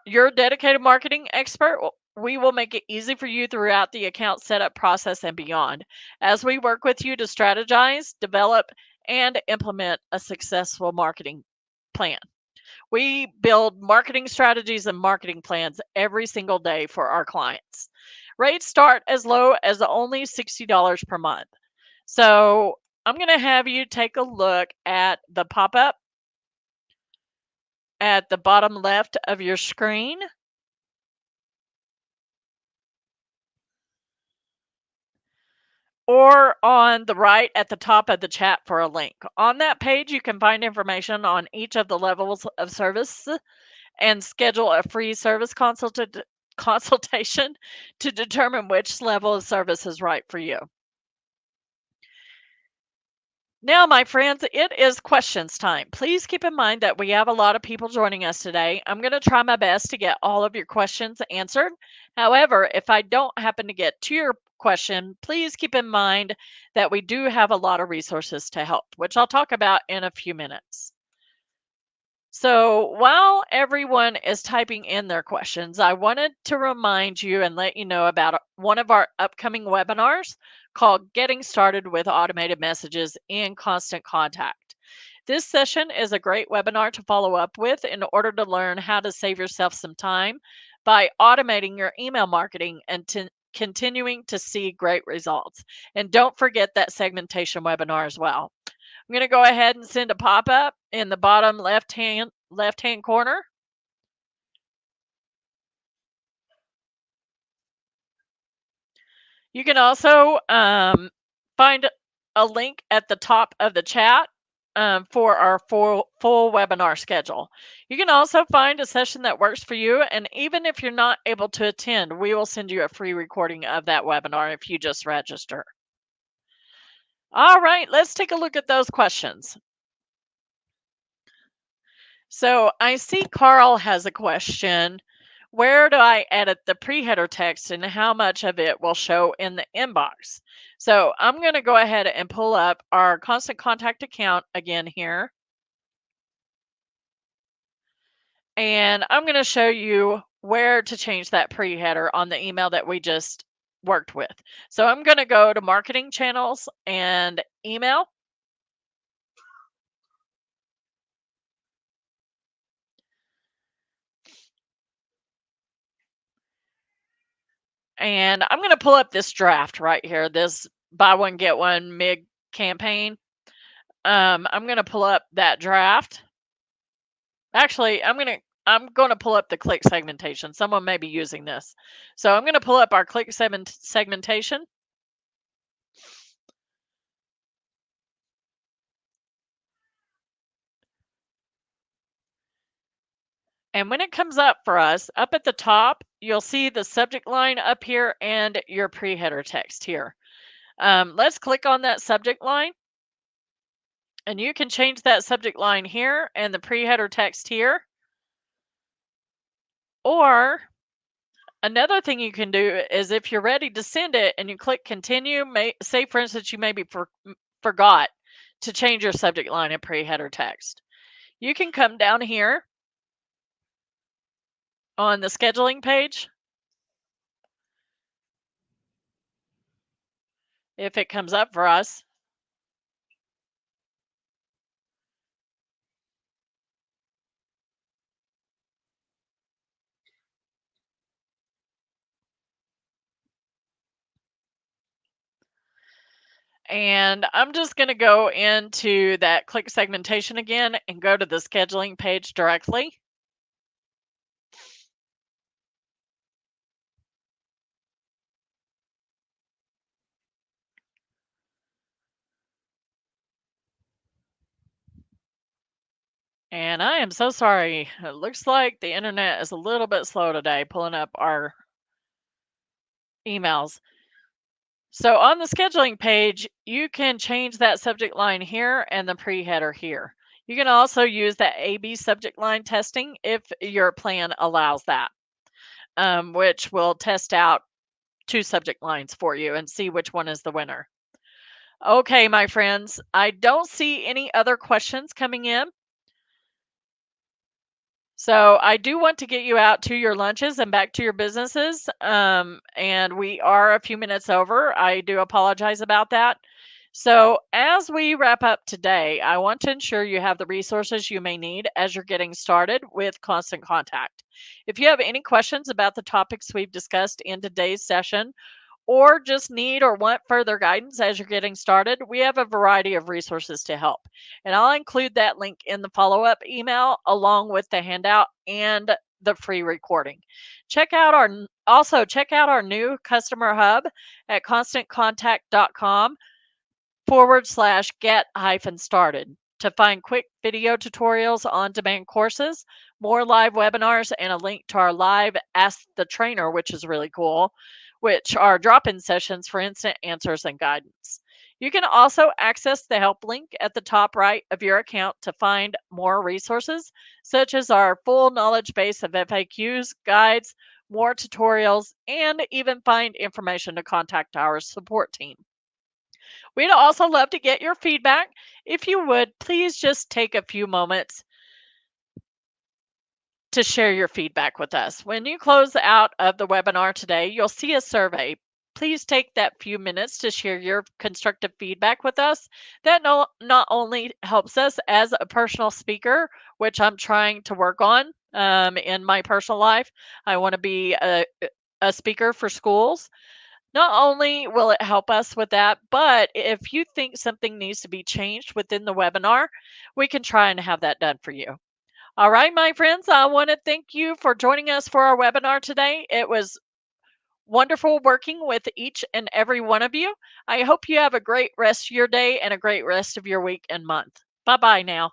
your dedicated marketing expert. We will make it easy for you throughout the account setup process and beyond, as we work with you to strategize, develop, and implement a successful marketing plan. We build marketing strategies and marketing plans every single day for our clients. Rates start as low as only $60 per month. So I'm going to have you take a look at the pop up at the bottom left of your screen, or on the right at the top of the chat for a link. On that page, you can find information on each of the levels of service and schedule a free service consultation to determine which level of service is right for you. Now, my friends, it is questions time. Please keep in mind that we have a lot of people joining us today. I'm going to try my best to get all of your questions answered. However, if I don't happen to get to your question, please keep in mind that we do have a lot of resources to help, which I'll talk about in a few minutes. So while everyone is typing in their questions, I wanted to remind you and let you know about one of our upcoming webinars called Getting Started with Automated Messages in Constant Contact. This session is a great webinar to follow up with in order to learn how to save yourself some time by automating your email marketing and continuing to see great results. And don't forget that segmentation webinar as well. I'm going to go ahead and send a pop-up in the bottom left-hand corner. You can also find a link at the top of the chat for our full webinar schedule. You can also find a session that works for you, and even if you're not able to attend, we will send you a free recording of that webinar if you just register. All right, let's take a look at those questions. So I see Carl has a question. Where do I edit the pre-header text and how much of it will show in the inbox? So I'm going to go ahead and pull up our constant contact account again here. And I'm going to show you where to change that pre-header on the email that we just worked with. So I'm going to go to marketing channels and email. And I'm going to pull up this draft right here, this buy one, get one MIG campaign. I'm going to pull up that draft. Actually, I'm going to pull up the click segmentation. Someone may be using this. So I'm going to pull up our click segmentation. And when it comes up for us, up at the top, you'll see the subject line up here and your pre-header text here. Let's click on that subject line. And you can change that subject line here and the pre-header text here. Or another thing you can do is if you're ready to send it and you click continue, say for instance, you maybe forgot to change your subject line and pre-header text. You can come down here on the scheduling page. If it comes up for us. And I'm just going to go into that click segmentation again and go to the scheduling page directly. And I am so sorry. It looks like the internet is a little bit slow today pulling up our emails. So on the scheduling page, you can change that subject line here and the pre-header here. You can also use that A/B subject line testing if your plan allows that, which will test out two subject lines for you and see which one is the winner. Okay, my friends, I don't see any other questions coming in. So I do want to get you out to your lunches and back to your businesses. And we are a few minutes over. I do apologize about that. So as we wrap up today, I want to ensure you have the resources you may need as you're getting started with Constant Contact. If you have any questions about the topics we've discussed in today's session, or just need or want further guidance as you're getting started, we have a variety of resources to help. And I'll include that link in the follow up email along with the handout and the free recording. Check out our new customer hub at constantcontact.com /get started to find quick video tutorials, on demand courses, more live webinars, and a link to our live Ask the Trainer, which is really cool, which are drop in sessions for instant answers and guidance. You can also access the help link at the top right of your account to find more resources, such as our full knowledge base of FAQs, guides, more tutorials, and even find information to contact our support team. We'd also love to get your feedback. If you would, please just take a few moments to share your feedback with us. When you close out of the webinar today, you'll see a survey. Please take that few minutes to share your constructive feedback with us. That not only helps us as a personal speaker, which I'm trying to work on in my personal life. I want to be a speaker for schools. Not only will it help us with that, but if you think something needs to be changed within the webinar, we can try and have that done for you. All right, my friends, I want to thank you for joining us for our webinar today. It was wonderful working with each and every one of you. I hope you have a great rest of your day and a great rest of your week and month. Bye-bye now.